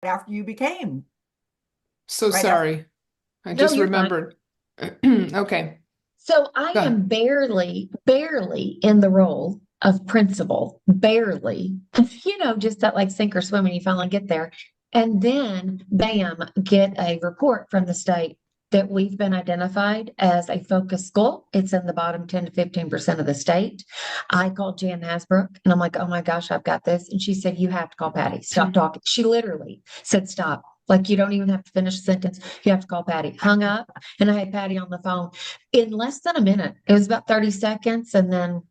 after you became, So right after. sorry. I No, just you're fine. remembered. Okay, So I go ahead. am barely in the role of principal, barely, just that like sink or swim when you finally get there. And then, bam, get a report from the state that we've been identified as a focus school. It's in the bottom 10 to 15% of the state. I called Jan Hasbrook and I'm like, oh my gosh, I've got this. And she said, you have to call Patty. Stop talking. She literally said, stop. Like, you don't even have to finish the sentence. You have to call Patty. Hung up, and I had Patty on the phone in less than a minute. It was about 30 seconds. And then,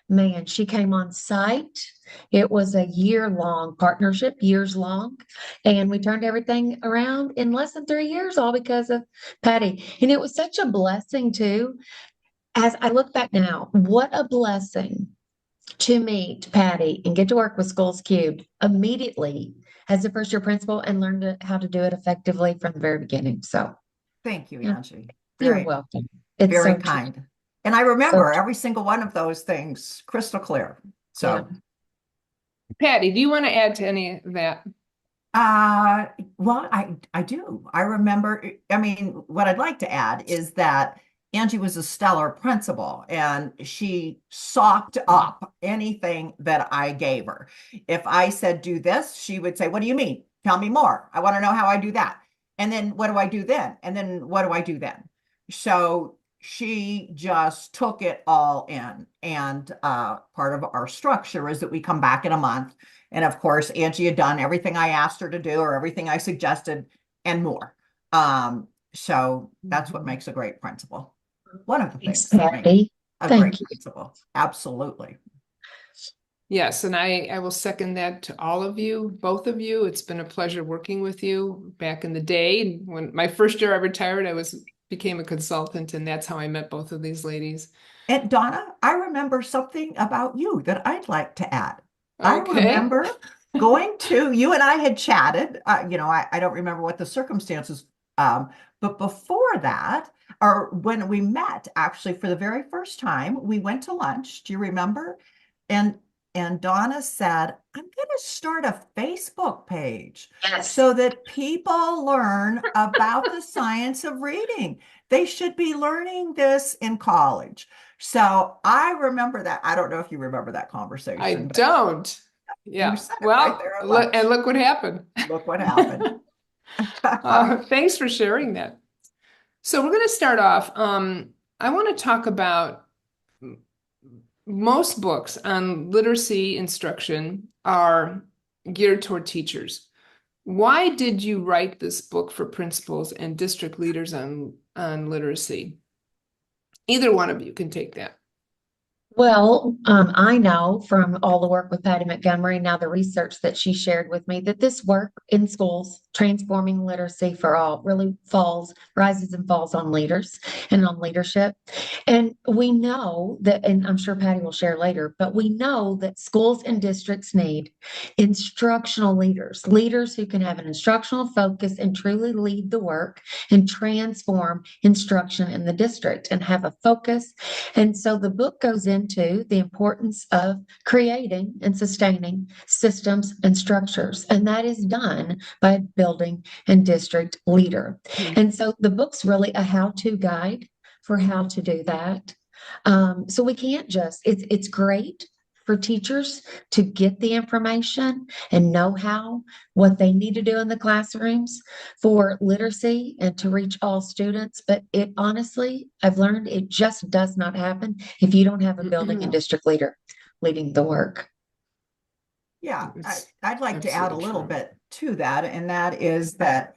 man, she came on site. It was a year-long partnership, years long. And we turned everything around in less than 3 years, all because of Patty. And it was such a blessing, too. As I look back now, what a blessing to meet Patty and get to work with Schools Cubed immediately as a first year principal and learn how to do it effectively from the very beginning. So, Thank you, yeah, Angie. you're Very, welcome. It's very so true. kind. And I So remember true. every single one of those things crystal clear. Yeah. So, Patty, do you want to add to any of that? uh, well, I do. I remember, I mean, what I'd like to add is that Angie was a stellar principal and she socked up anything that I gave her. If I said, do this, she would say, what do you mean? Tell me more. I want to know how I do that. And then what do I do then? And then what do I do then? So she just took it all in. And part of our structure is that we come back in a month. And of course, Angie had done everything I asked her to do or everything I suggested and more. So that's what Mhm. makes a great principal. One of the Thanks, things that make Patty. a great Thank you. principal. Absolutely. Yes, and I will second that to all of you, both of you. It's been a pleasure working with you back in the day. When my first year I retired, became a consultant, and that's how I met both of these ladies. And Donna, I remember something about you that I'd like to add. I Okay. remember going to, you and I had chatted, I don't remember what the circumstances, but before that, or when we met actually for the very first time, we went to lunch. Do you remember? And and Donna said, I'm going to start a Facebook page Yes. so that people learn about the science of reading. They should be learning this in college. So I remember that. I don't know if you remember that I conversation, but don't. you Yeah. said it right Well, there at look and lunch. look what happened. Look what happened. Thanks for sharing that. So we're going to start off. I want to talk about most books on literacy instruction are geared toward teachers. Why did you write this book for principals and district leaders on literacy? Either one of you can take that. Well, I know from all the work with Patty Montgomery, now the research that she shared with me, that this work in schools, transforming literacy for all, really rises and falls on leaders and on leadership. And we know that, and I'm sure Patty will share later, but we know that schools and districts need instructional leaders, leaders who can have an instructional focus and truly lead the work and transform instruction in the district and have a focus. And so the book goes into the importance of creating and sustaining systems and structures. And that is done by a building and district leader. Hmm. And so the book's really a how-to guide for how to do that. So we can't it's great for teachers to get the information and know what they need to do in the classrooms for literacy and to reach all students. But it honestly, I've learned it just does not happen if you don't have a building and district leader leading the work. Yeah, It's I'd like to add a absolutely little true. bit to that, and that is that,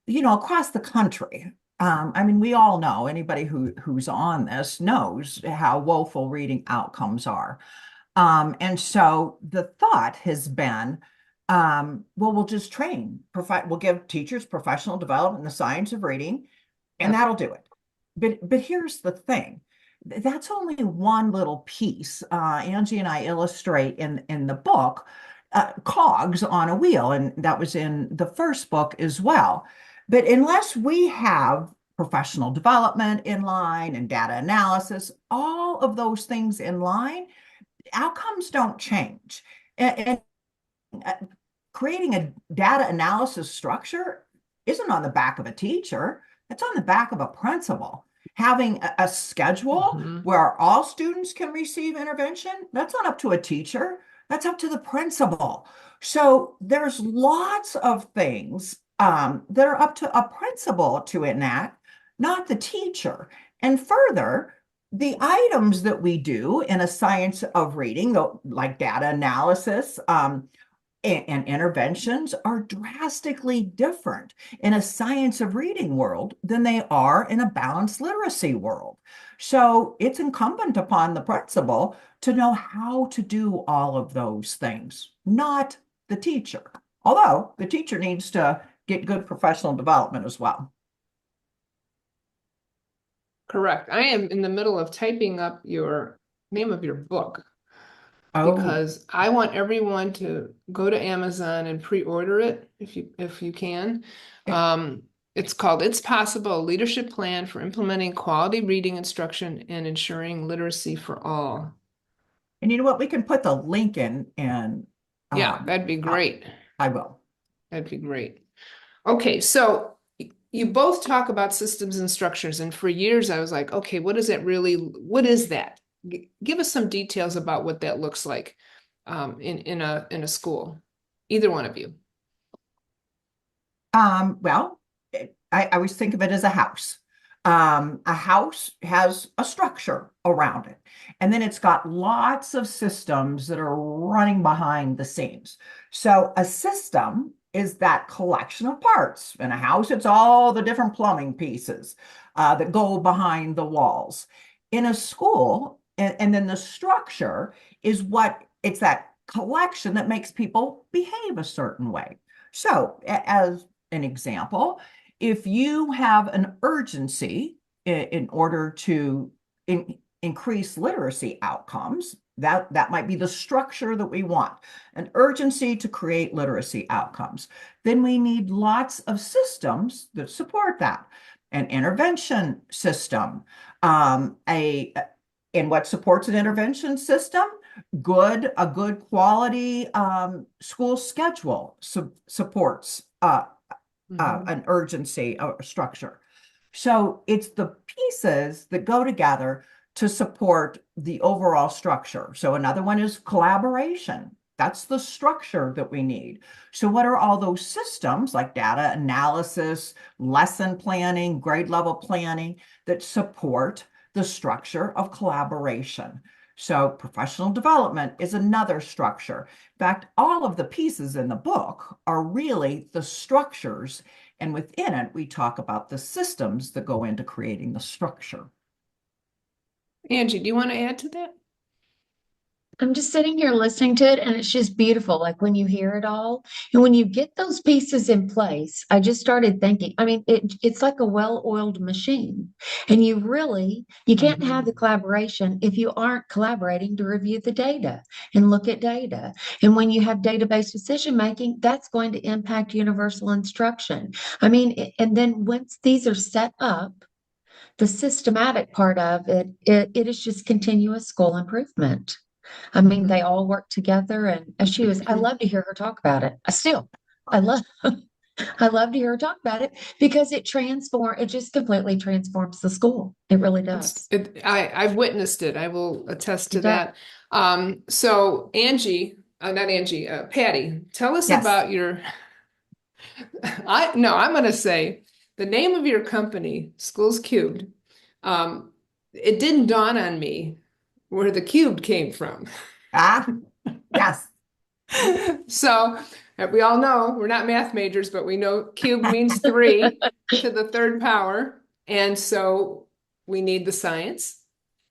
across the country, I mean, we all know, anybody who's on this knows how woeful reading outcomes are. And so the thought has been, well, we'll just we'll give teachers professional development in the science of reading, and Yep. that'll do it. But here's the thing. That's only one little piece. Angie and I illustrate in the book cogs on a wheel, and that was in the first book as well. But unless we have professional development in line and data analysis, all of those things in line, outcomes don't change. And creating a data analysis structure isn't on the back of a teacher, it's on the back of a principal. Having a schedule Mhm. where all students can receive intervention, that's not up to a teacher, that's up to the principal. So there's lots of things that are up to a principal to enact, not the teacher. And further, the items that we do in a science of reading, like data analysis, and interventions are drastically different in a science of reading world than they are in a balanced literacy world. So it's incumbent upon the principal to know how to do all of those things, not the teacher. Although the teacher needs to get good professional development as well. Correct. I am in the middle of typing up your name of your book Oh, because I want everyone to go to Amazon and pre-order it if you can. It's called It's Possible, a Leadership Plan for Implementing Quality Reading Instruction and Ensuring Literacy for All. and you know what? We can put the link in and Yeah, that'd be great. I will. That'd be great. Okay, so you both talk about systems and structures, and for years I was like, okay, what is that? Give us some details about what that looks like in a school. Either one of you. Well, I always think of it as a house. A house has a structure around it, and then it's got lots of systems that are running behind the scenes. So a system is that collection of parts. In a house, it's all the different plumbing pieces that go behind the walls. In a school, and then the structure is it's that collection that makes people behave a certain way. So, as an example, if you have an urgency in order to increase literacy outcomes, that might be the structure that we want, an urgency to create literacy outcomes. Then we need lots of systems that support that. An intervention system, and what supports an intervention system? A good quality school schedule supports an urgency structure. So it's the pieces that go together to support the overall structure. So another one is collaboration. That's the structure that we need. So what are all those systems like data analysis, lesson planning, grade level planning that support the structure of collaboration? So professional development is another structure. In fact, all of the pieces in the book are really the structures, and within it, we talk about the systems that go into creating the structure. Angie, do you want to add to that? I'm just sitting here listening to it, and it's just beautiful. Like when you hear it all, and when you get those pieces in place, I just started thinking. I mean, it's like a well-oiled machine, and you can't have the collaboration if you aren't collaborating to review the data and look at data. And when you have data-based decision making, that's going to impact universal instruction. I mean, and then once these are set up, the systematic part of it is just continuous school improvement. I mean, they all work together, and I love to hear her talk about it. I love, I love to hear her talk about it because it just completely transforms the school. It really does. I've witnessed it. I will attest to It does. that. So Angie, not Angie, Patty, tell us Yes. about I'm going to say the name of your company, Schools Cubed. It didn't dawn on me where the cubed came from. Yes. So we all know we're not math majors, but we know cube means 3 to the third power. And so we need the science,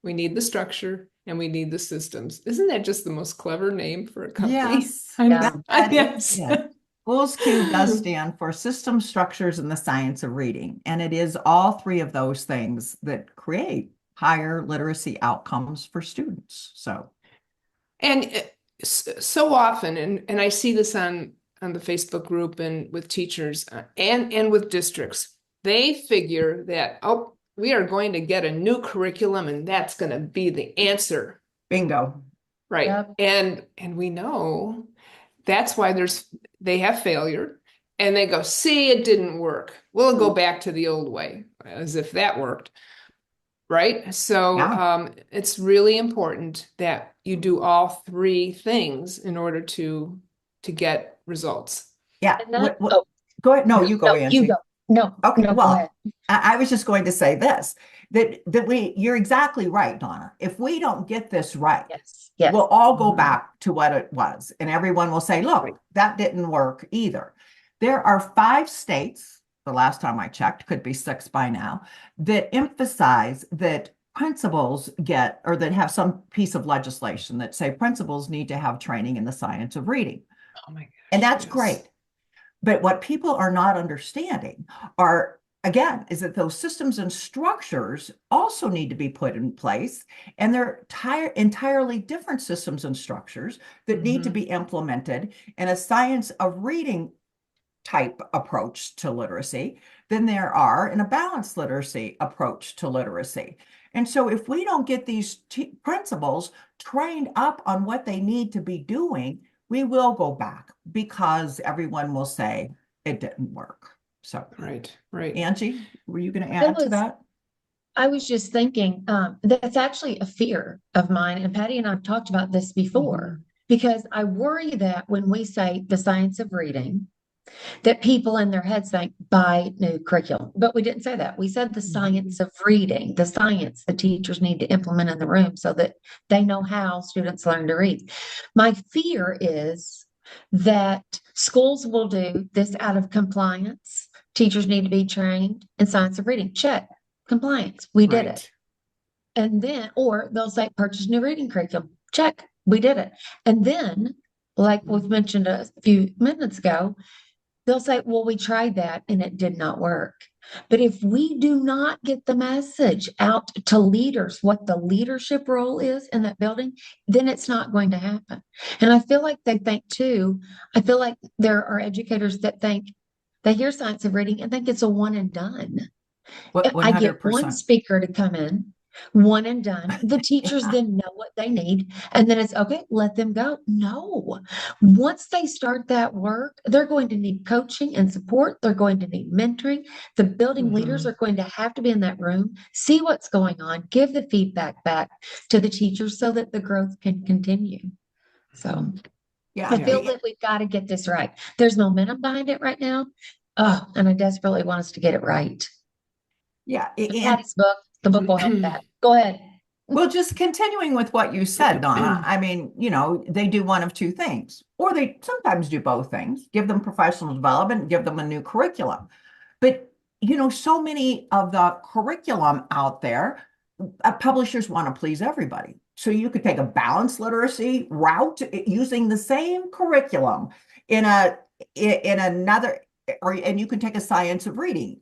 we need the structure, and we need the systems. Isn't that just the most clever name for a company? Yes. Yeah. Yes. Schools Q does stand for System Structures in the Science of Reading, and it is all three of those things that create higher literacy outcomes for students. So, And so often, and I see this on the Facebook group and with teachers and with districts, they figure that, oh, we are going to get a new curriculum and that's going to be the answer. bingo. Right. Yep. And we know that's why they have failure, and they go, see, it didn't work. We'll go back to the old way, as if that worked. Right? So Yeah. it's really important that you do all three things in order to get results. Yeah. And that, Go ahead. No, you go, no, you Angie. go. No, Okay, no, go ahead. well, I was just going to say this, you're exactly right, Donna. If we don't get this right, Yes, yes. we'll all go Mhm. back to what it was, and everyone will say, Right. look, that didn't work either. There are 5 states, the last time I checked, could be 6 by now, that emphasize that principals get, or that have some piece of legislation that say principals need to have training in the science of reading. Oh my And gosh, that's yes. great. But what people are not understanding are, again, is that those systems and structures also need to be put in place. And they're entirely different systems and structures that need to Mhm. be implemented in a science of reading type approach to literacy than there are in a balanced literacy approach to literacy. And so if we don't get these principals trained up on what they need to be doing, we will go back because everyone will say it didn't work. So, Right, right. Angie, were you going to That add to was, that? I was just thinking, that's actually a fear of mine. And Patty and I've talked about this before Mhm. because I worry that when we say the science of reading, that people in their heads think buy new curriculum. But we didn't say that. We said the science of reading, the science the teachers need to implement in the room so that they know how students learn to read. My fear is that schools will do this out of compliance. Teachers need to be trained in science of reading. Check compliance. We did it. Right. And then, or they'll say purchase new reading curriculum. Check. We did it. And then, like we've mentioned a few minutes ago, they'll say, well, we tried that and it did not work. But if we do not get the message out to leaders, what the leadership role is in that building, then it's not going to happen. And I feel like they think too, I feel like there are educators that think they hear science of reading and think it's a one and done. What I get one 100%. speaker to come in, one and done. The teachers Yeah. then know what they need, and then it's okay, let them go. No, once they start that work, they're going to need coaching and support. They're going to need mentoring. The building leaders Mhm. are going to have to be in that room, see what's going on, give the feedback back to the teachers so that the growth can continue. So Yeah. I Yeah. feel that we've got to get this right. There's momentum behind it right now. Oh, and I desperately want us to get it right. Yeah. And And Patty's book, the book will help that. Go ahead. well, just continuing with what you said, Donna, I mean, they do one of two things, or they sometimes do both things, give them professional development, give them a new curriculum. But, so many of the curriculum out there, publishers want to please everybody. So you could take a balanced literacy route using the same curriculum in another, and you can take a science of reading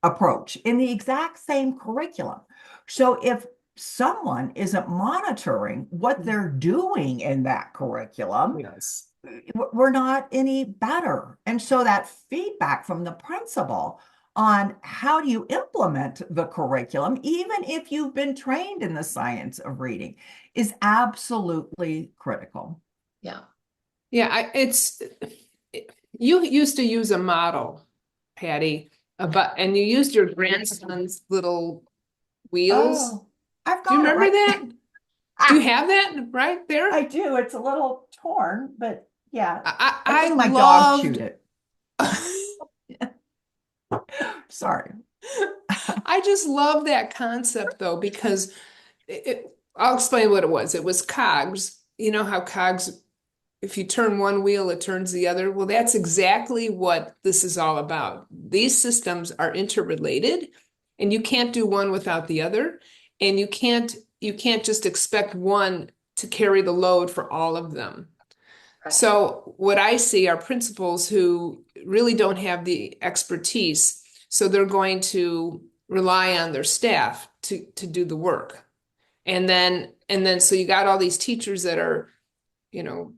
approach in the exact same curriculum. So if someone isn't monitoring what they're doing in that curriculum, Yes. we're not any better. And so that feedback from the principal on how do you implement the curriculum, even if you've been trained in the science of reading, is absolutely critical. Yeah. Yeah, you used to use a model, Patty, and you used your grandson's little wheels. Oh, I've Do you got it remember right. that? Do you have that right there? I do. It's a little torn, but yeah, I I think my dog loved. chewed it. Sorry. I just love that concept though, because I'll explain what it was. It was cogs. You know how cogs, if you turn one wheel, it turns the other. Well, that's exactly what this is all about. These systems are interrelated, and you can't do one without the other. And you can't just expect one to carry the load for all of them. Right. So what I see are principals who really don't have the expertise, so they're going to rely on their staff to do the work. And then so you got all these teachers that are, you know,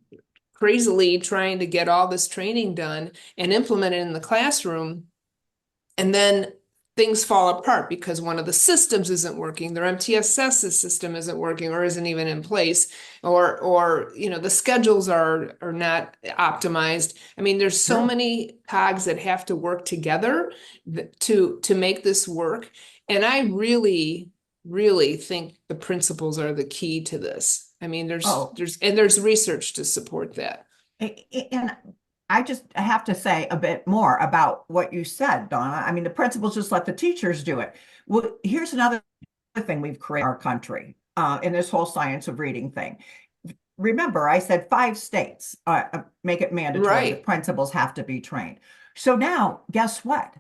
crazily trying to get all this training done and implement it in the classroom. And then things fall apart because one of the systems isn't working, their MTSS system isn't working or isn't even in place, or the schedules are not optimized. I mean, there's so Sure. many cogs that have to work together to make this work. And I really, really think the principals are the key to this. I mean, Oh. there's research to support that. And I just have to say a bit more about what you said, Donna. I mean, the principals just let the teachers do it. Well, here's another thing we've created in our country in this whole science of reading thing. Remember, I said 5 states make it mandatory that Right. principals have to be trained. So now, guess what?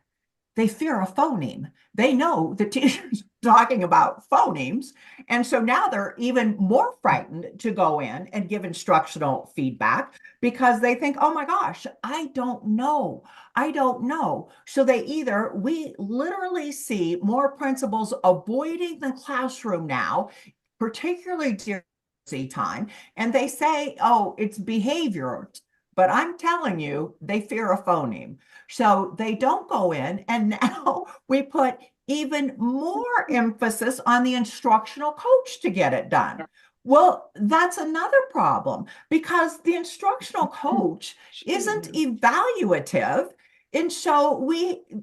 They fear a phoneme. They know the teachers talking about phonemes. And so now they're even more frightened to go in and give instructional feedback because they think, oh my gosh, I don't know. I don't know. So we literally see more principals avoiding the classroom now, particularly during time, and they say, oh, it's behavior. But I'm telling you, they fear a phoneme. So they don't go in. And now we put even more emphasis on the instructional coach to get it done. Well, that's another problem because the instructional coach isn't evaluative. And so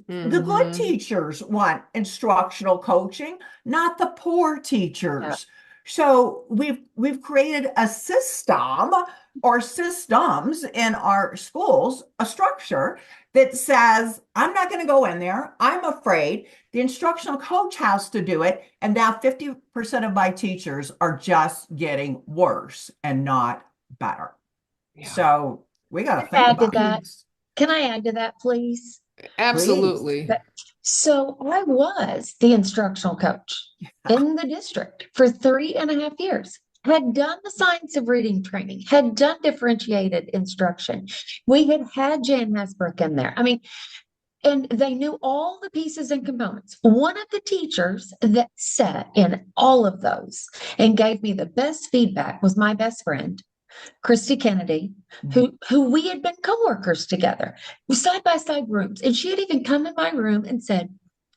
the good teachers want instructional coaching, not the poor teachers. So we've created a system or systems in our schools, a structure that says, I'm not going to go in there. I'm afraid the instructional coach has to do it. And now 50% of my teachers are just getting worse and not better. Yeah. So we got to think Add to about that. this. Can I add to that, please? Absolutely. So I was the instructional coach in the district for 3.5 years, had done the science of reading training, had done differentiated instruction. We had Jan Hasbrook in there. I mean, and they knew all the pieces and components. One of the teachers that sat in all of those and gave me the best feedback was my best friend, Christy Kennedy, who we had been coworkers together, side by side rooms. And she had even come in my room and said,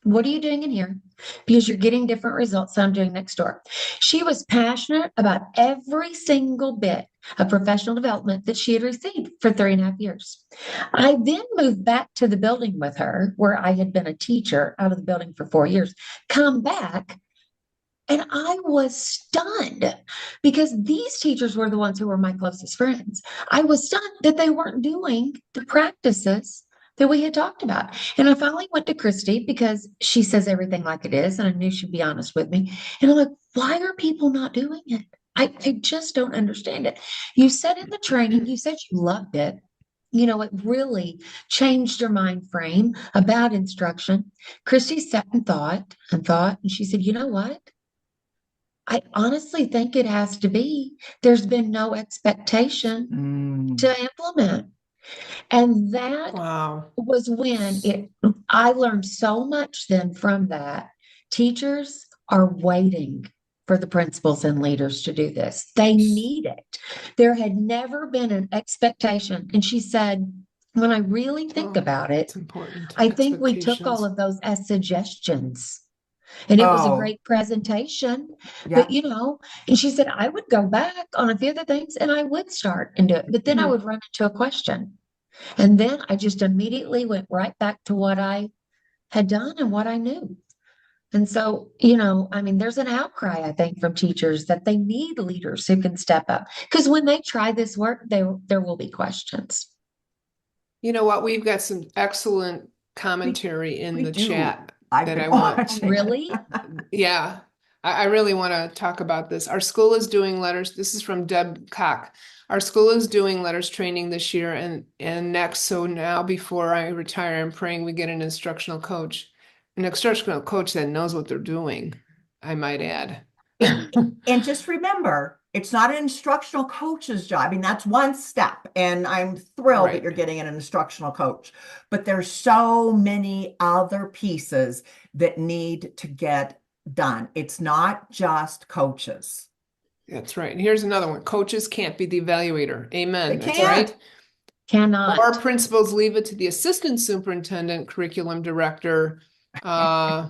what are you doing in here? Because you're getting different results than I'm doing next door. She was passionate about every single bit of professional development that she had received for 3.5 years. I then moved back to the building with her where I had been a teacher out of the building for 4 years, come back. And I was stunned because these teachers were the ones who were my closest friends. I was stunned that they weren't doing the practices that we had talked about. And I finally went to Christy because she says everything like it is. And I knew she'd be honest with me. And I'm like, why are people not doing it? I just don't understand it. You said in the training, you said you loved it. It really changed your mind frame about instruction. Christy sat and thought, and she said, you know what? I honestly think it has to be. There's been no expectation to implement. And that Wow. was when I learned so much then from that. Teachers are waiting for the principals and leaders to do this. They need it. There had never been an expectation. And she said, when I really think about it, It's important. I think we took all Expectations. of those as suggestions. And it was a great presentation, Yeah. but and she said, I would go back on a few other things and I would start and do it. But then I would run into a question. And then I just immediately went right back to what I had done and what I knew. And so, I mean, there's an outcry, I think, from teachers that they need leaders who can step up. Because when they try this work, there will be questions. You know what? We've got some excellent commentary in the chat I've that been I want. watching. Really? Yeah, I really want to talk about this. Our school is doing letters. This is from Deb Cock. Our school is doing letters training this year and next. So now before I retire, I'm praying we get an instructional coach that knows what they're doing, I might add. And just remember, it's not an instructional coach's job. I mean, that's one step, and I'm thrilled that you're getting an instructional coach. But there's so many other pieces that need to get done. It's not just coaches. That's right. And here's another one. Coaches can't be the evaluator. Amen. They That's can't. right. Cannot. Or principals leave it to the assistant superintendent, curriculum director, uh,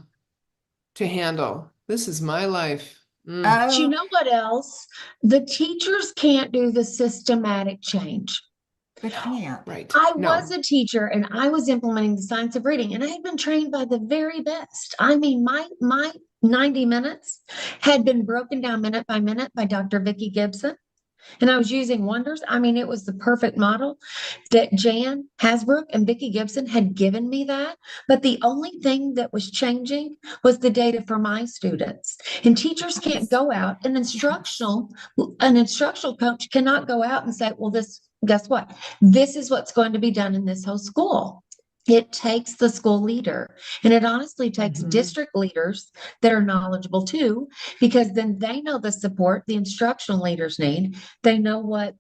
to handle. This is my life. But you Oh, know what else? The teachers can't do the systematic change. they can't. Right. I was No. a teacher and I was implementing the science of reading, and I had been trained by the very best. I mean, my 90 minutes had been broken down minute by minute by Dr. Vicki Gibson. And I was using wonders. I mean, it was the perfect model that Jan Hasbrook and Vicki Gibson had given me that. But the only thing that was changing was the data for my students. And teachers can't Yes. go out, Yes. an instructional coach cannot go out and say, well, guess what? This is what's going to be done in this whole school. It takes the school leader, and it honestly takes Mhm. district leaders that are knowledgeable too, because then they know the support the instructional leaders need. They know what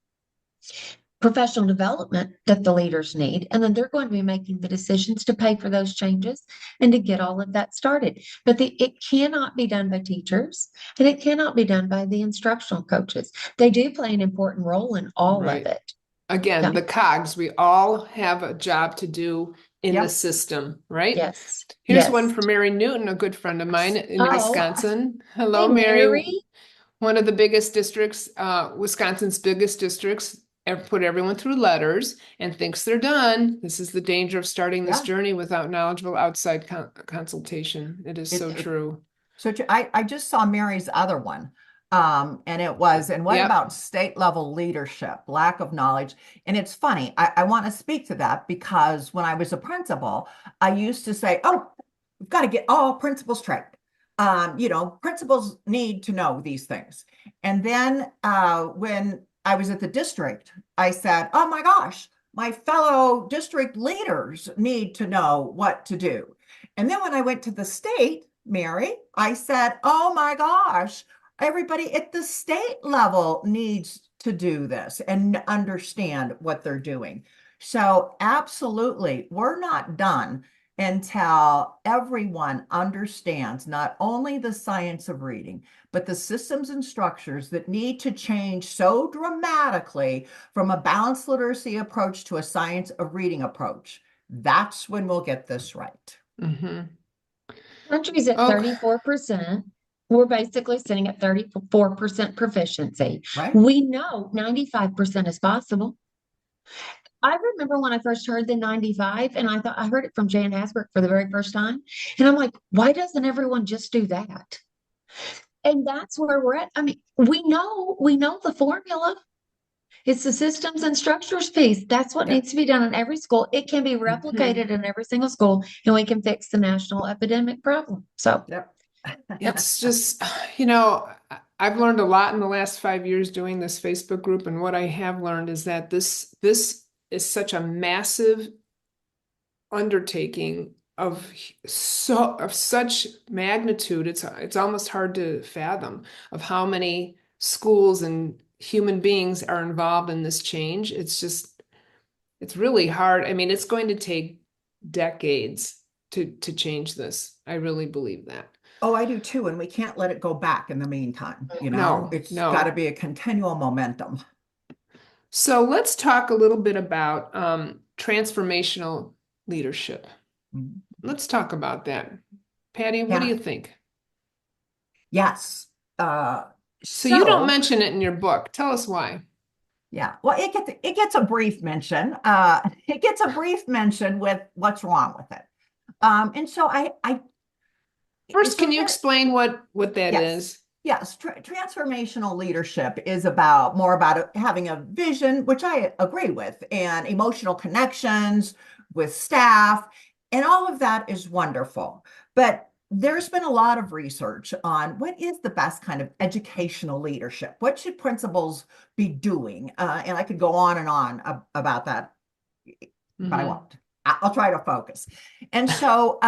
professional development that the leaders need, and then they're going to be making the decisions to pay for those changes and to get all of that started. But it cannot be done by teachers, and it cannot be done by the instructional coaches. They do play an important role in all of Right. it. Again, Yeah. the cogs, we all have a job to do in the Yep. system, right? Yes. Here's one Yes. from Mary Newton, a good friend of mine in Oh, Wisconsin. hey, Hello, Mary. Mary. One of the biggest districts, Wisconsin's biggest districts, put everyone through letters and thinks they're done. This is the danger of starting this Yeah. journey without knowledgeable outside consultation. It is so It true. So I just saw Mary's other one. And it was, and what Yep. about state level leadership, lack of knowledge? And it's funny, I want to speak to that because when I was a principal, I used to say, oh, we've got to get all principals trained. Principals need to know these things. And then when I was at the district, I said, oh my gosh, my fellow district leaders need to know what to do. And then when I went to the state, Mary, I said, oh my gosh, everybody at the state level needs to do this and understand what they're doing. So, absolutely, we're not done until everyone understands not only the science of reading, but the systems and structures that need to change so dramatically from a balanced literacy approach to a science of reading approach. That's when we'll get this right. Mm-hmm. Country's at Okay. 34%. We're basically sitting at 34% proficiency. Right? We know 95% is possible. I remember when I first heard the 95, and I thought I heard it from Jan Hasbrook for the very first time. And I'm like, why doesn't everyone just do that? And that's where we're at. I mean, we know the formula. It's the systems and structures piece. That's what Yep. needs to be done in every school. It can be Mm-hmm. replicated in every single school, and we can fix the national epidemic problem. So, Yep. It's just, I've learned a lot in the last 5 years doing this Facebook group, and what I have learned is that this is such a massive undertaking of such magnitude. It's almost hard to fathom of how many schools and human beings are involved in this change. It's really hard. I mean, it's going to take decades to change this. I really believe that. Oh, I do too. And we can't let it go back in the meantime. No, It's got to no. be a continual momentum. So let's talk a little bit about transformational leadership. Mhm. Let's talk about that. Patty, what do Yeah. you think? Yes. So you don't So mention it in your book. Tell us why. yeah. Well, it gets a brief mention. It gets a brief mention with what's wrong with it. And so I First, so can you here explain what that Yes. is? Yes. Transformational leadership is about more about having a vision, which I agree with, and emotional connections with staff, and all of that is wonderful. But there's been a lot of research on what is the best kind of educational leadership. What should principals be doing? And I could go on and on about that, but I Mm-hmm. won't. I'll try to focus. And so,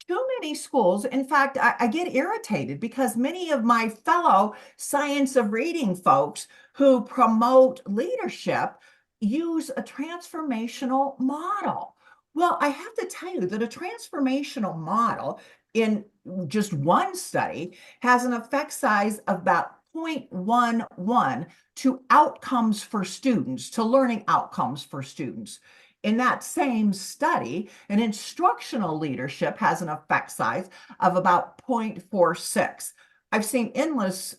too many schools, in fact, I get irritated because many of my fellow science of reading folks who promote leadership use a transformational model. Well, I have to tell you that a transformational model in just one study has an effect size of about 0.11 to outcomes for students, to learning outcomes for students. In that same study, an instructional leadership has an effect size of about 0.46. I've seen endless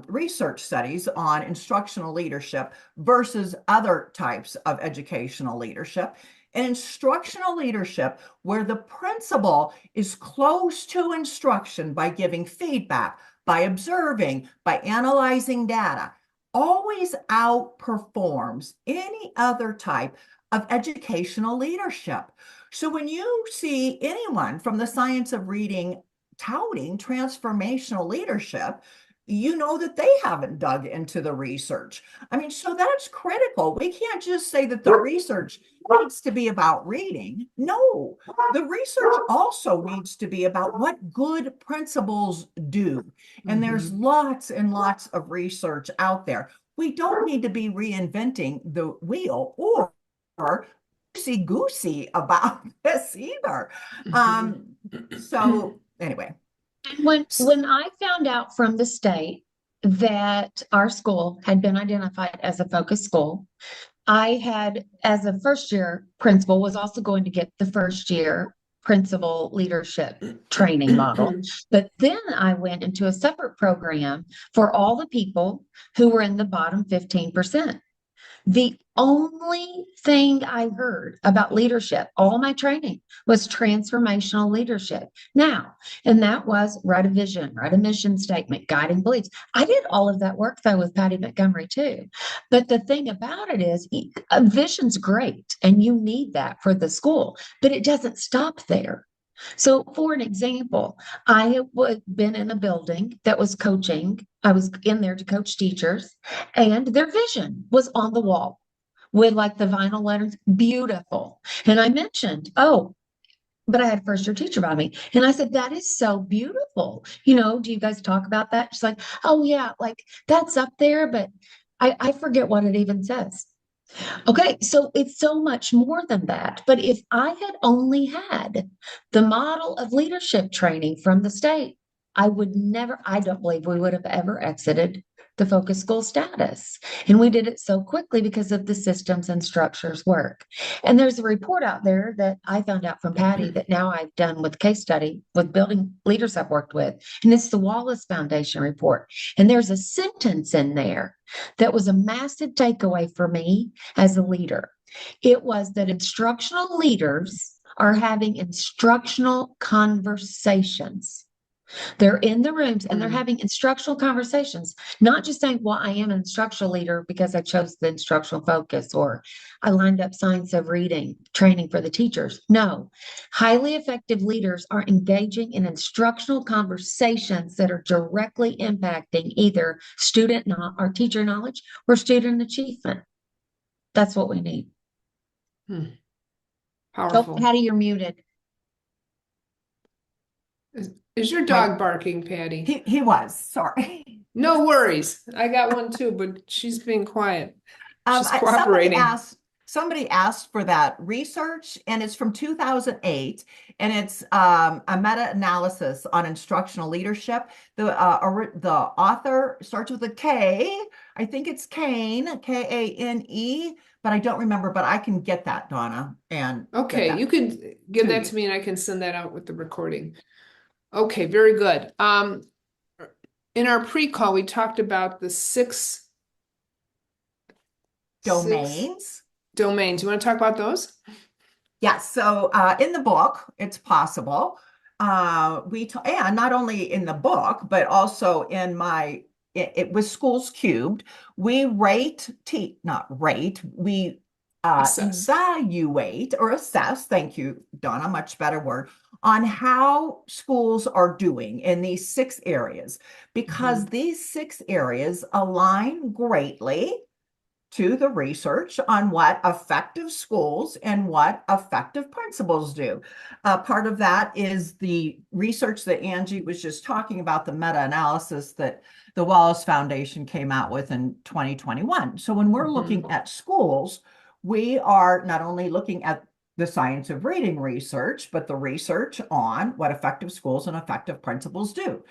research studies on instructional leadership versus other types of educational leadership. And instructional leadership, where the principal is close to instruction by giving feedback, by observing, by analyzing data, always outperforms any other type of educational leadership. So when you see anyone from the science of reading touting transformational leadership, you know that they haven't dug into the research. I mean, so that's critical. We can't just say that the research needs to be about reading. No, the research also needs to be about what good principals do. And there's lots and lots of research out there. We don't need to be reinventing the wheel or loosey-goosey about this either. So anyway. When I found out from the state that our school had been identified as a focus school, I had, as a first year principal, was also going to get the first year principal leadership training model. But then I went into a separate program for all the people who were in the bottom 15%. The only thing I heard about leadership, all my training was transformational leadership. Now, and that was write a vision, write a mission statement, guiding beliefs. I did all of that work though with Pati Montgomery too. But the thing about it is, a vision's great and you need that for the school, but it doesn't stop there. So, for an example, I have been in a building that was coaching. I was in there to coach teachers, and their vision was on the wall with like the vinyl letters, beautiful. And I mentioned, oh, but I had a first year teacher by me. And I said, that is so beautiful. You know, do you guys talk about that? She's like, oh, yeah, like that's up there, but I forget what it even says. Okay, so it's so much more than that. But if I had only had the model of leadership training from the state, I would never, I don't believe we would have ever exited the focus school status. And we did it so quickly because of the systems and structures work. And there's a report out there that I found out from Pati that now I've done with case study with building leaders I've worked with. And it's the Wallace Foundation report. And there's a sentence in there that was a massive takeaway for me as a leader. It was that instructional leaders are having instructional conversations. They're in the rooms and they're having instructional conversations, not just saying, well, I am an instructional leader because I chose the instructional focus or I lined up science of reading training for the teachers. No, highly effective leaders are engaging in instructional conversations that are directly impacting either student or teacher knowledge or student achievement. That's what we need. Powerful. Oh, Pati, you're muted. Is your dog barking, Pati? He was, sorry. No worries. I got one too, but she's being quiet. She's cooperating. Somebody asked for that research, and it's from 2008, and it's a meta-analysis on instructional leadership. The author starts with a K. I think it's Kane, Kane, but I don't remember. But I can get that, Donna. And okay, you could give that to me, and I can send that out with the recording. Okay, very good. In our pre-call, we talked about the six domains. You want to talk about those? Yes. So in the book, it's possible. And not only in the book, but also in my it was Schools Cubed. We evaluate or assess. Thank you, Donna. Much better word. On how schools are doing in these 6 areas, because these 6 areas align greatly to the research on what effective schools and what effective principals do. Part of that is the research that Angie was just talking about, the meta-analysis that the Wallace Foundation came out with in 2021. So when we're looking at schools, we are not only looking at the science of reading research, but the research on what effective schools and effective principals do.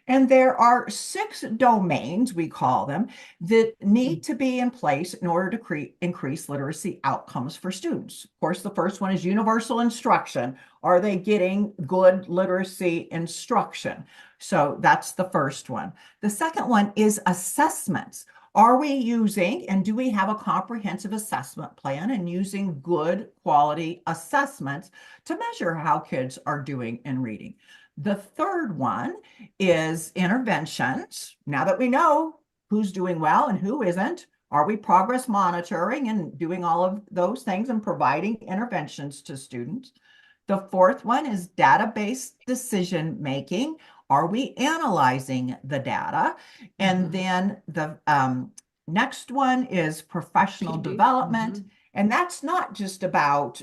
And there are 6 domains, we call them, that need to be in place in order to increase literacy outcomes for students. Of course, the first one is universal instruction. Are they getting good literacy instruction? So that's the first one. The second one is assessments. Are we using and do we have a comprehensive assessment plan and using good quality assessments to measure how kids are doing in reading? The third one is interventions. Now that we know who's doing well and who isn't, are we progress monitoring and doing all of those things and providing interventions to students? The fourth one is data-based decision making. Are we analyzing the data? And then the next one is professional PD. development. And that's not just about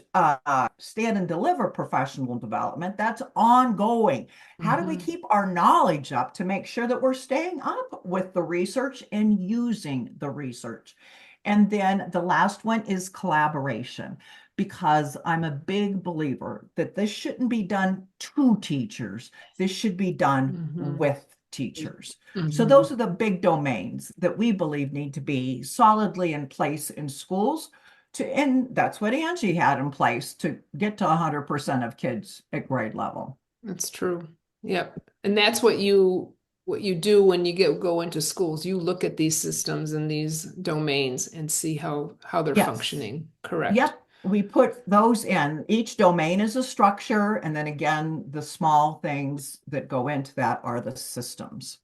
stand and deliver professional development. That's ongoing. How do we keep our knowledge up to make sure that we're staying up with the research and using the research? And then the last one is collaboration, because I'm a big believer that this shouldn't be done to teachers. This should be done with teachers. So those are the big domains that we believe need to be solidly in place in schools. And that's what Angie had in place to get to 100% of kids at grade level. That's true. Yep. And that's what you do when you go into schools. You look at these systems and these domains and see how they're functioning. Correct. Yep. We put those in. Each domain is a structure. And then again, the small things that go into that are the systems.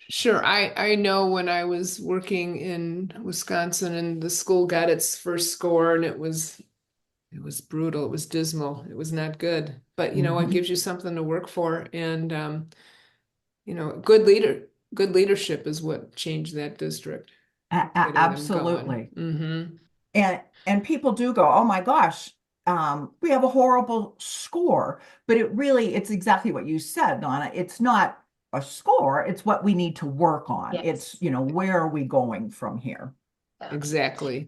Sure. I know when I was working in Wisconsin and the school got its first score and it was brutal. It was dismal. It was not good. But you know, it gives you something to work for. And you know, good leadership is what changed that district. Absolutely. And people do go, oh my gosh, we have a horrible score. But it's exactly what you said, Donna. It's not a score, it's what we need to work on. It's, where are we going from here? Exactly.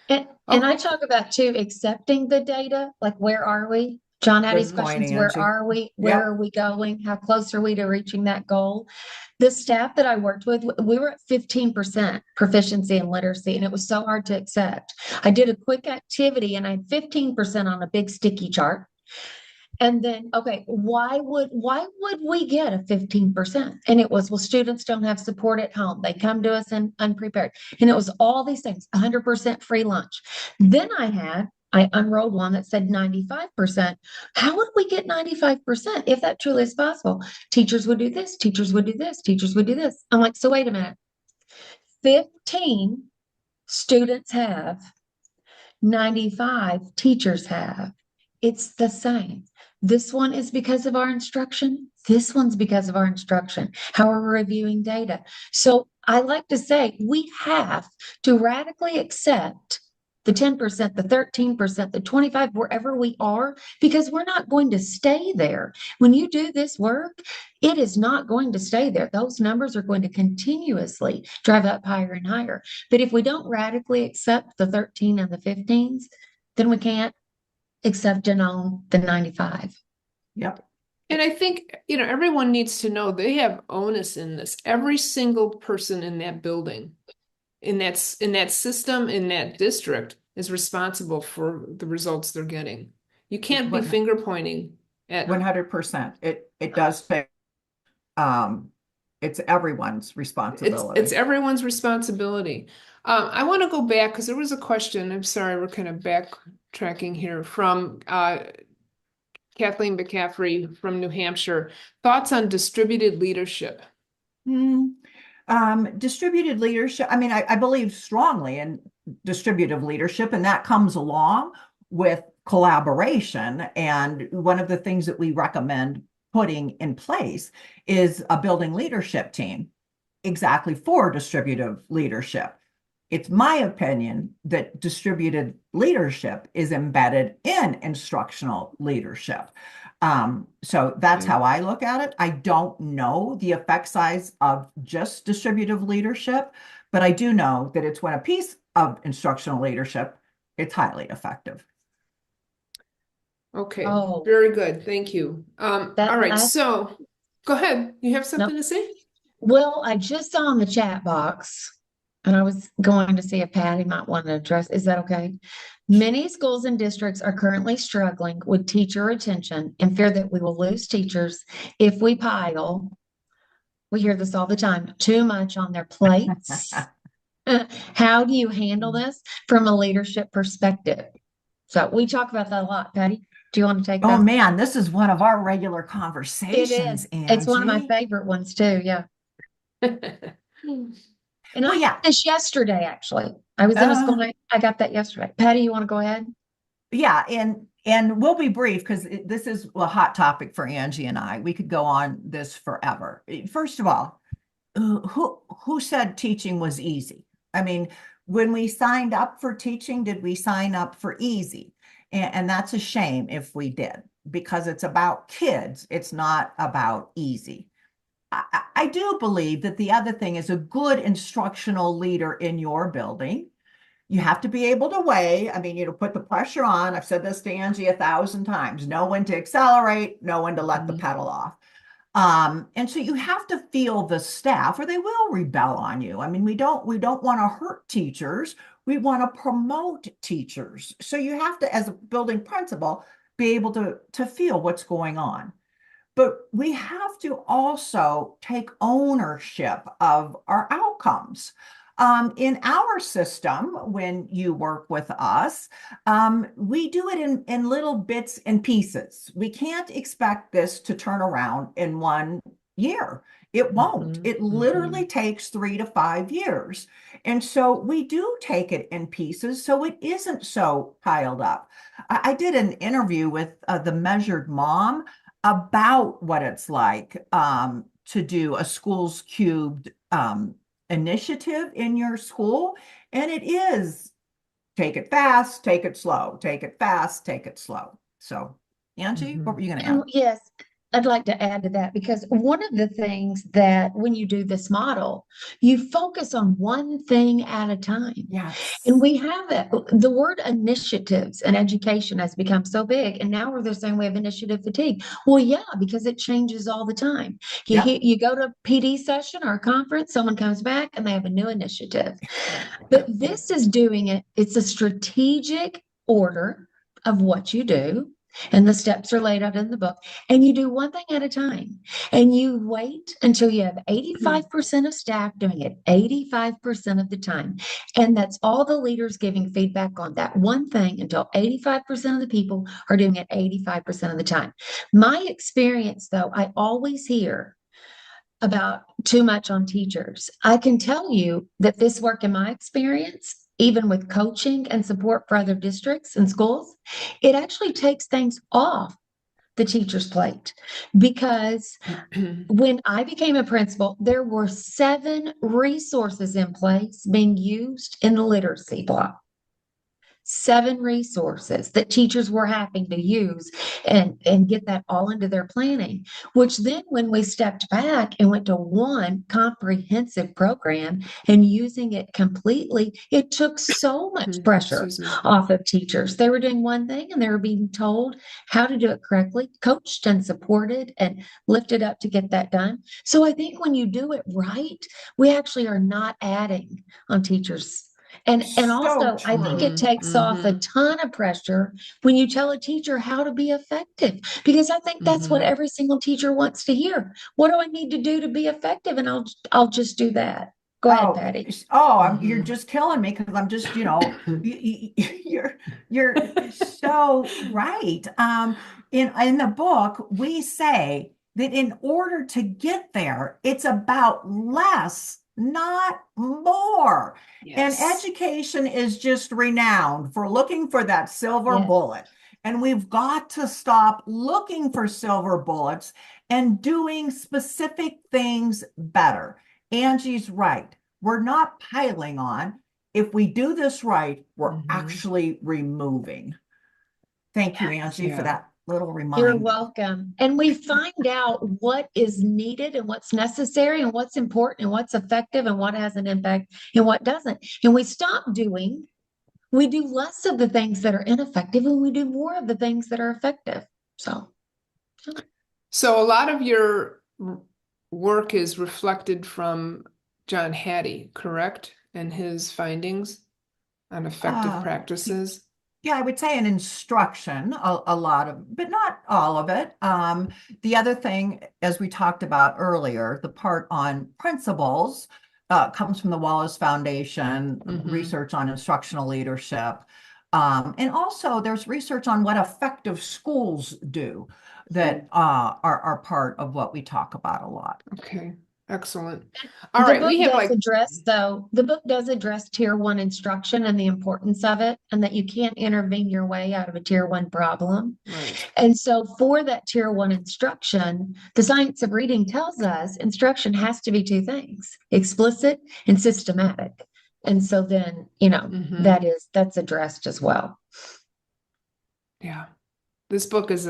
And I talk about too, accepting the data, like where are we? John had his questions, where are we? Where are we going? How close are we to reaching that goal? The staff that I worked with, we were at 15% proficiency in literacy, and it was so hard to accept. I did a quick activity and I had 15% on a big sticky chart. And then, okay, why would we get a 15%? And it was, well, students don't have support at home. They come to us unprepared. And it was all these things, 100% free lunch. Then I unrolled one that said 95%. How would we get 95% if that truly is possible? Teachers would do this, teachers would do this, teachers would do this. I'm like, so wait a minute. 15 students have, 95 teachers have. It's the same. This one is because of our instruction. This one's because of our instruction. How are we reviewing data? So I like to say we have to radically accept the 10%, the 13%, the 25%, wherever we are, because we're not going to stay there. When you do this work, it is not going to stay there. Those numbers are going to continuously drive up higher and higher. But if we don't radically accept the 13 and the 15s, then we can't accept and own the 95. Yep. And I think, everyone needs to know they have onus in this. Every single person in that building, in that system, in that district is responsible for the results they're getting. You can't be finger pointing at 100%. It does say it's everyone's responsibility. It's everyone's responsibility. I want to go back because there was a question. I'm sorry, we're kind of backtracking here from Kathleen McCaffrey from New Hampshire. Thoughts on distributed leadership? Distributed leadership. I mean, I believe strongly in distributive leadership, and that comes along with collaboration. And one of the things that we recommend putting in place is a building leadership team exactly for distributive leadership. It's my opinion that distributed leadership is embedded in instructional leadership. So that's how I look at it. I don't know the effect size of just distributive leadership, but I do know that it's when a piece of instructional leadership, it's highly effective. Okay, very good. Thank you. All right, so Go ahead. You have something Nope. to say? Well, I just saw in the chat box, and I was going to see if Patty might want to address. Is that okay? Many schools and districts are currently struggling with teacher retention and fear that we will lose teachers if we pile, we hear this all the time, too much on their plates. How do you handle this from a leadership perspective? So we talk about that a lot. Patty, do you want to take Oh that? man, this is one of our regular It conversations, is. It's one of my Angie. favorite ones too. Yeah. And I Well, got yeah. this yesterday, actually. I was in a school, I got that yesterday. Patty, you want to go ahead? Yeah, and we'll be brief because this is a hot topic for Angie and I. We could go on this forever. First of all, who said teaching was easy? I mean, when we signed up for teaching, did we sign up for easy? And that's a shame if we did, because it's about kids. It's not about easy. I do believe that the other thing is a good instructional leader in your building. You have to be able to weigh. I mean, put the pressure on. I've said this to Angie 1,000 times. Know when to accelerate, know when to let the pedal off. And so you have to feel the staff, or they will rebel on you. I mean, we don't want to hurt teachers. We want to promote teachers. So you have to, as a building principal, be able to feel what's going on. But we have to also take ownership of our outcomes. In our system, when you work with us, we do it in little bits and pieces. We can't expect this to turn around in 1 year. It won't. It literally takes 3 to 5 years. And so we do take it in pieces so it isn't so piled up. I did an interview with the Measured Mom about what it's like to do a Schools Cubed initiative in your school. And it is take it fast, take it slow, take it fast, take it slow. So, Angie, what were you going to add? Yes, I'd like to add to that because one of the things that when you do this model, you focus on one thing at a time. Yes. And we have that. The word initiatives and education has become so big. And now we're saying we have initiative fatigue. Well, yeah, because it changes all the time. You go to a PD session or a conference, someone comes back and they have a new initiative. But this is doing it, it's a strategic order of what you do. And the steps are laid out in the book. And you do one thing at a time. And you wait until you have 85% of staff doing it 85% of the time. And that's all the leaders giving feedback on that one thing until 85% of the people are doing it 85% of the time. My experience, though, I always hear about too much on teachers. I can tell you that this work in my experience, even with coaching and support for other districts and schools, it actually takes things off the teacher's plate because when I became a principal, there were 7 resources in place being used in the literacy block. 7 resources that teachers were having to use and get that all into their planning, which then when we stepped back and went to one comprehensive program and using it completely, it took so much pressure off of teachers. They were doing one thing and they were being told how to do it correctly, coached and supported and lifted up to get that done. So I think when you do it right, we actually are not adding on teachers. And also, I think it takes off a ton of pressure when you tell a teacher how to be effective, because I think that's what every single teacher wants to hear. What do I need to do to be effective? And I'll just do that. Go ahead, Patty. You're just killing me because I'm just, you're so right. In the book, we say that in order to get there, it's about less, not more. Yes. And education is just renowned for looking for that silver bullet. And we've got to stop looking for silver bullets and doing specific things better. Angie's right. We're not piling on. If we do this right, we're actually removing. Thank you, Angie, for that little reminder. You're welcome. And we find out what is needed and what's necessary and what's important and what's effective and what has an impact and what doesn't. And we do less of the things that are ineffective and we do more of the things that are effective. So a lot of your work is reflected from John Hattie, correct? And his findings on effective Uh, practices. Yeah, I would say in instruction, a lot of, but not all of it. The other thing, as we talked about earlier, the part on principles comes from the Wallace Foundation, research on instructional leadership. And also there's research on what effective schools do that are part of what we talk about a lot. Okay, excellent. All The right, book we have does like, address, though, the book does address tier one instruction and the importance of it, and that you can't intervene your way out of a tier one problem. right. And so, for that tier one instruction, the science of reading tells us instruction has to be two things: explicit and systematic. And so, then, Mhm. that's addressed as well. Yeah. This book is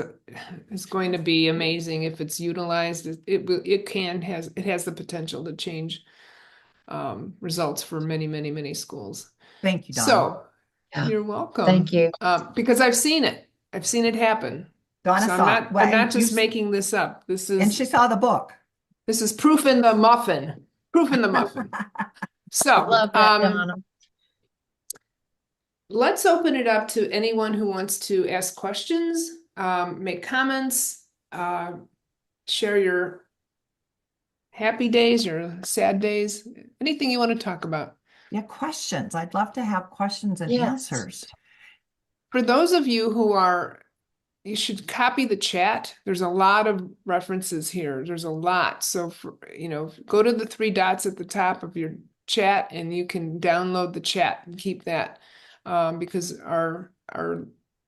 going to be amazing if it's utilized. It has the potential to change results for many, many, many schools. Thank you, Donna. So Yeah. you're welcome. Thank you. Because I've seen it. I've seen it happen. Donna So saw it. Well, I'm not and just making this up. and she saw the book. This is proof in the muffin. Proof in the muffin. So Love that, Donna. let's open it up to anyone who wants to ask questions, make comments, share your happy days, your sad days, anything you want to talk about. Yeah, questions. I'd love to have questions and Yes. answers. For those of you you should copy the chat. There's a lot of references here. There's a lot. So, go to the three dots at the top of your chat and you can download the chat and keep that because our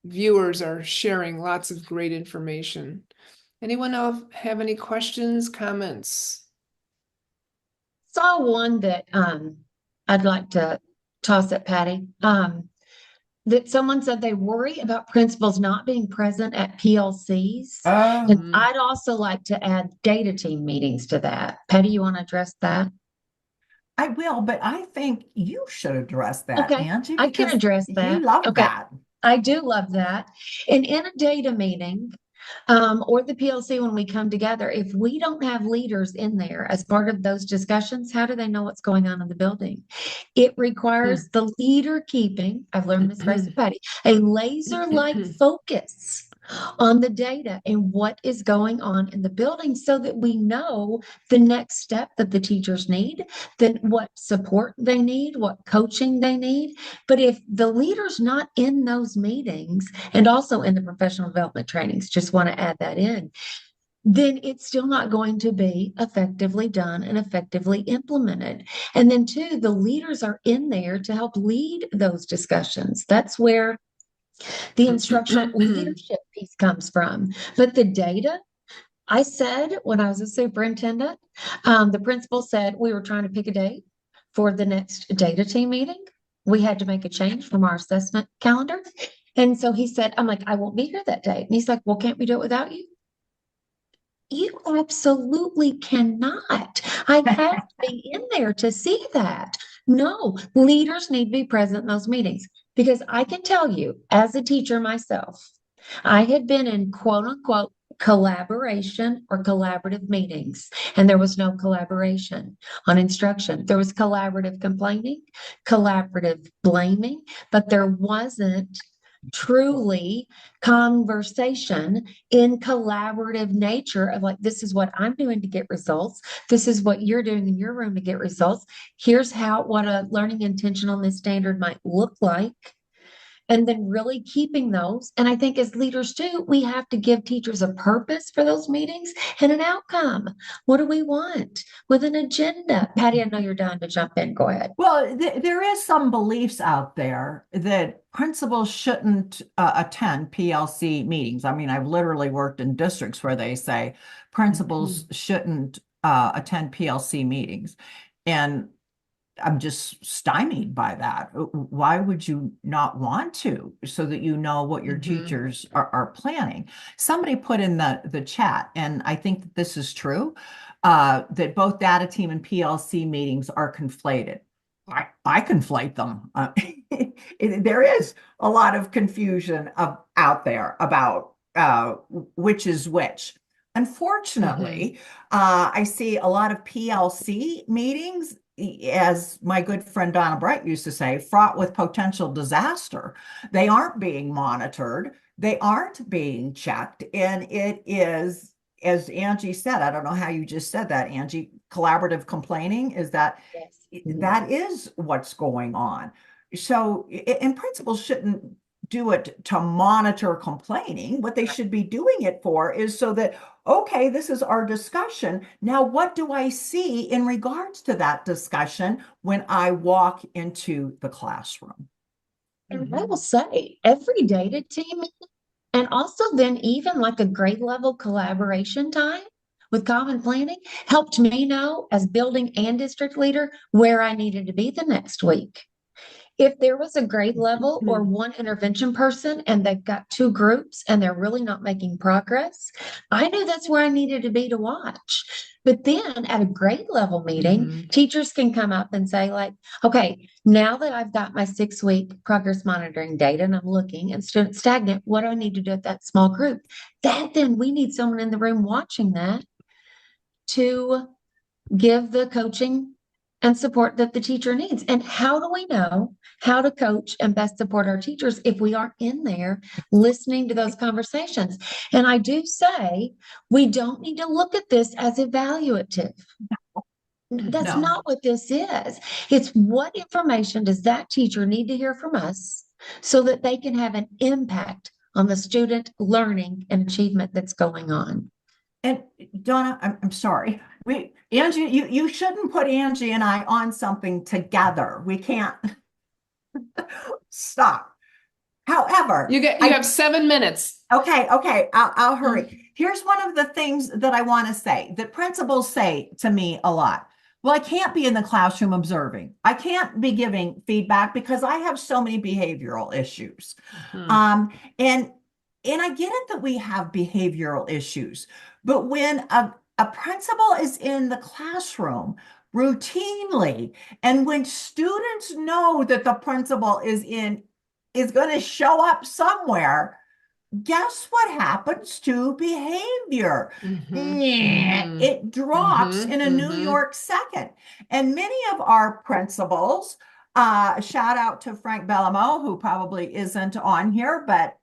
viewers are sharing lots of great information. Anyone else have any questions, comments? Saw one that I'd like to toss at Patty. That someone said they worry about principals not being present at PLCs. And I'd also like to add data team meetings to that. Patty, you want to address that? I will, but I think you should address that, Okay, Angie, I can because address you that. love Okay, that. I do love that. And in a data meeting, or the PLC when we come together, if we don't have leaders in there as part of those discussions, how do they know what's going on in the building? It requires the leader keeping, I've learned this phrase, Patty, a laser-like focus on the data and what is going on in the building so that we know the next step that the teachers need, then what support they need, what coaching they need. But if the leader's not in those meetings and also in the professional development trainings, just want to add that in, then it's still not going to be effectively done and effectively implemented. And then two, the leaders are in there to help lead those discussions. That's where the instructional leadership piece comes from. But the data, I said when I was a superintendent, the principal said we were trying to pick a date for the next data team meeting. We had to make a change from our assessment calendar. And so he said, I'm like, I won't be here that day. And he's like, well, can't we do it without you? You absolutely cannot. I have to be in there to see that. No, leaders need to be present in those meetings because I can tell you, as a teacher myself, I had been in quote unquote collaboration or collaborative meetings, and there was no collaboration on instruction. There was collaborative complaining, collaborative blaming, but there wasn't truly conversation in collaborative nature of like, this is what I'm doing to get results. This is what you're doing in your room to get results. Here's what a learning intentionalness standard might look like. And then really keeping those. And I think as leaders too, we have to give teachers a purpose for those meetings and an outcome. What do we want with an agenda? Patty, I know you're dying to jump in. Go ahead. Well, there is some beliefs out there that principals shouldn't attend PLC meetings. I mean, I've literally worked in districts where they say principals shouldn't attend PLC meetings. And I'm just stymied by that. Why would you not want to, so that you know what your teachers are planning? Somebody put in the chat, and I think that this is true, that both data team and PLC meetings are conflated. I conflate them. There is a lot of confusion out there about which is which. Unfortunately, I see a lot of PLC meetings, as my good friend Donna Bright used to say, fraught with potential disaster. They aren't being monitored, they aren't being checked, and it is, as Angie said, I don't know how you just said that, Angie, collaborative complaining, is that Yes. that is what's going on. So, and principals shouldn't do it to monitor complaining. What they should be doing it for is so that, okay, this is our discussion. Now, what do I see in regards to that discussion when I walk into the classroom? And I will say, every data team, and also then even like a grade level collaboration time with common planning helped me know as building and district leader where I needed to be the next week. If there was a grade level or one intervention person and they've got two groups and they're really not making progress, I knew that's where I needed to be to watch. But then at a grade level meeting, teachers can come up and say, like, okay, now that I've got my 6-week progress monitoring data and I'm looking and students stagnant, what do I need to do at that small group? That then we need someone in the room watching that to give the coaching and support that the teacher needs. And how do we know how to coach and best support our teachers if we aren't in there listening to those conversations? And I do say we don't need to look at this as evaluative. That's No. not what this is. It's what information does that teacher need to hear from us so that they can have an impact on the student learning and achievement that's going on. And Donna, I'm sorry. Angie, you shouldn't put Angie and I on something together. We can't stop. However, you have 7 minutes. Okay, I'll hurry. Here's one of the things that I want to say that principals say to me a lot. Well, I can't be in the classroom observing. I can't be giving feedback because I have so many behavioral issues. And I get it that we have behavioral issues, but when a principal is in the classroom routinely, and when students know that the principal is going to show up somewhere, guess what happens to behavior? It drops in a New York second. And many of our principals, shout out to Frank Bellamo, who probably isn't on here, but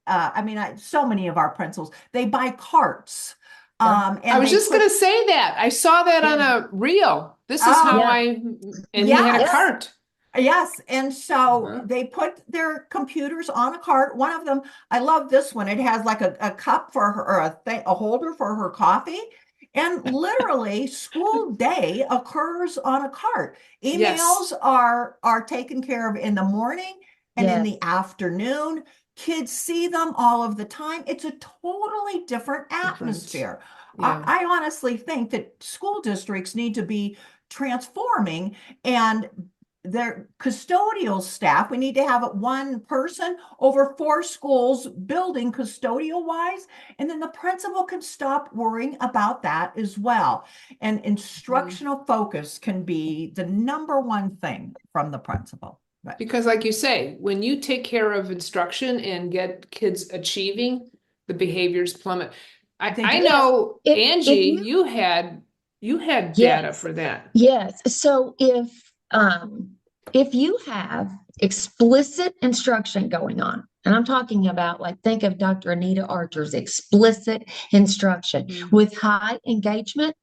so many of our principals, they buy carts. And I was just going to say that. I saw that on a reel. This is how he had a cart. Yes. And so they put their computers on a cart. One of them, I love this one. It has like a cup for her, or a holder for her coffee. And literally school day occurs on a cart. Emails are taken care of in the morning and in the afternoon. Kids see them all of the time. It's a totally different atmosphere. I honestly think that school districts need to be transforming, and their custodial staff, we need to have one person over 4 schools building custodial wise, and then the principal can stop worrying about that as well. And instructional focus can be the number one thing from the principal. Right. Because like you say, when you take care of instruction and get kids achieving, the behaviors plummet. I know, Angie, you had data for that. Yes. So if you have explicit instruction going on, and I'm talking about, like, think of Dr. Anita Archer's explicit instruction with high engagement,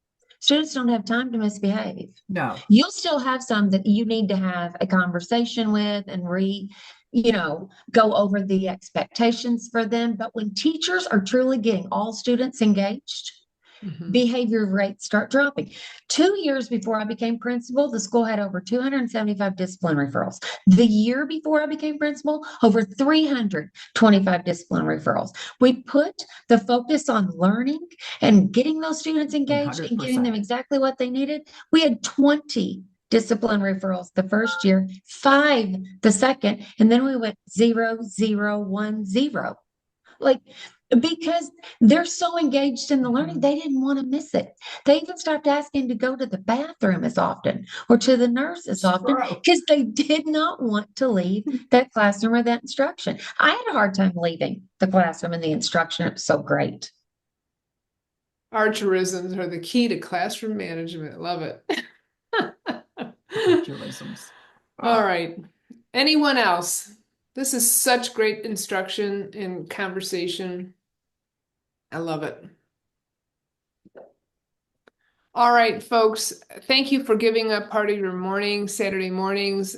students don't have time to misbehave. No. You'll still have some that you need to have a conversation with and go over the expectations for them. But when teachers are truly getting all students engaged, behavior rates start dropping. 2 years before I became principal, the school had over 275 discipline referrals. The year before I became principal, over 325 discipline referrals. We put the focus on learning and getting those students engaged 100%. And giving them exactly what they needed. We had 20 discipline referrals the first year, 5 the second, and then we went 0, 0, 1, 0. Because they're so engaged in the learning, they didn't want to miss it. They even stopped asking to go to the bathroom as often or to the nurse as often because they did not want to leave that classroom or that instruction. I had a hard time leaving the classroom and the instruction. It was so great. Archerisms are the key to classroom management. Love it. Archerisms. All right. Anyone else? This is such great instruction and conversation. I love it. All right, folks. Thank you for giving up part of your morning, Saturday mornings.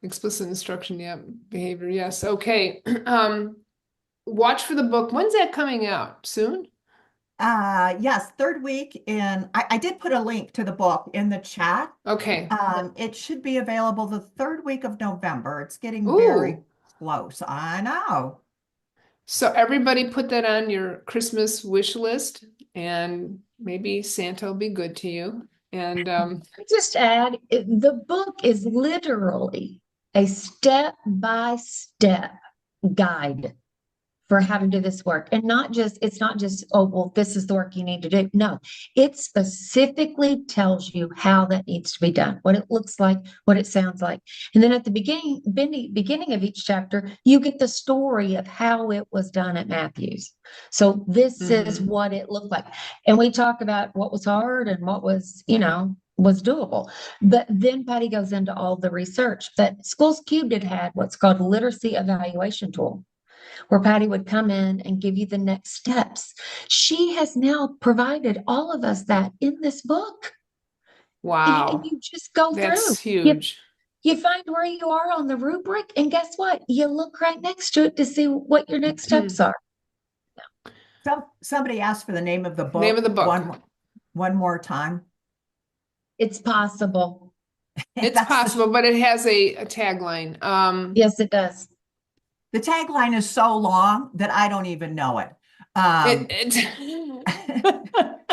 Explicit instruction, yeah. Behavior, yes. Okay. Watch for the book. When's that coming out? Soon? Yes, third week in, I did put a link to the book in the chat. Okay. It should be available the third week of November. It's getting very Ooh. close. I know. So everybody put that on your Christmas wish list, and maybe Santa will be good to you. And Just add, the book is literally a step-by-step guide for how to do this work. And it's not just, oh, well, this is the work you need to do. No, it specifically tells you how that needs to be done, what it looks like, what it sounds like. And then at the beginning of each chapter, you get the story of how it was done at Matthews. So this is what it looked like. And we talk about what was hard and what was, was doable. But then Patty goes into all the research. But Schools Cubed had what's called a literacy evaluation tool, where Patty would come in and give you the next steps. She has now provided all of us that in this book. wow, You just go that's through. huge. You find where you are on the rubric, and guess what? You look right next to it to see what your next steps are. Somebody asked for the name of the book. Name of the book. One more time. It's possible. It's possible, but it has a tagline. Yes, it does. The tagline is so long that I don't even know it.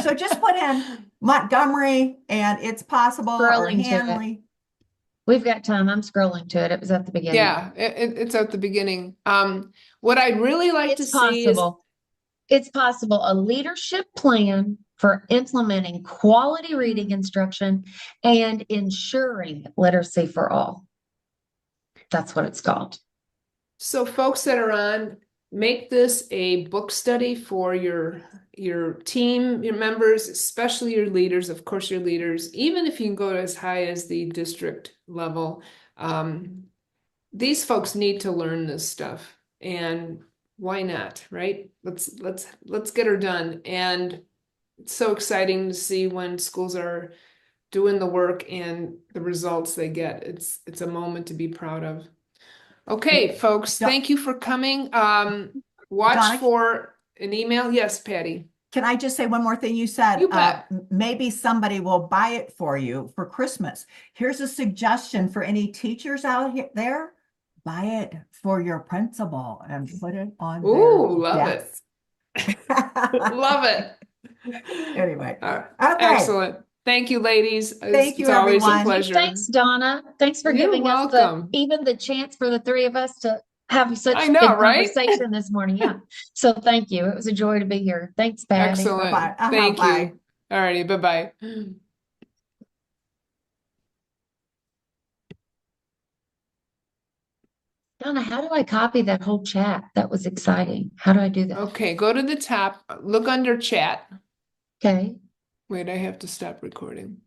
So just put in Montgomery and it's possible, or Hanlin. We've got time. I'm scrolling to it. It was at the beginning. Yeah, it's at the beginning. What I'd really like to see is it's possible, a leadership plan for implementing quality reading instruction and ensuring literacy for all. That's what it's called. So folks that are on, make this a book study for your team, your members, especially your leaders, of course, your leaders, even if you can go as high as the district level. These folks need to learn this stuff, and why not, right? Let's get her done. And it's so exciting to see when schools are doing the work and the results they get. It's a moment to be proud of. Okay, folks, thank you for coming. Watch Donna, for an email. Yes, Patty. Can I just say one more thing? You said You bet. Maybe somebody will buy it for you for Christmas. Here's a suggestion for any teachers out there. Buy it for your principal and put it on their desk. It. Love it. Anyway. Okay. Excellent. Thank you, ladies. Thank you, it's always everyone. a pleasure. Thanks, Donna. Thanks for giving us even the chance for the three of us to have such a good conversation this morning. Yeah. So thank you. It was a joy to be here. Thanks, Patty. Excellent. Bye-bye. Thank bye. you. All righty. Bye-bye. Donna, how do I copy that whole chat? That was exciting. How do I do that? Okay, go to the top, look under chat. Okay. Wait, I have to stop recording.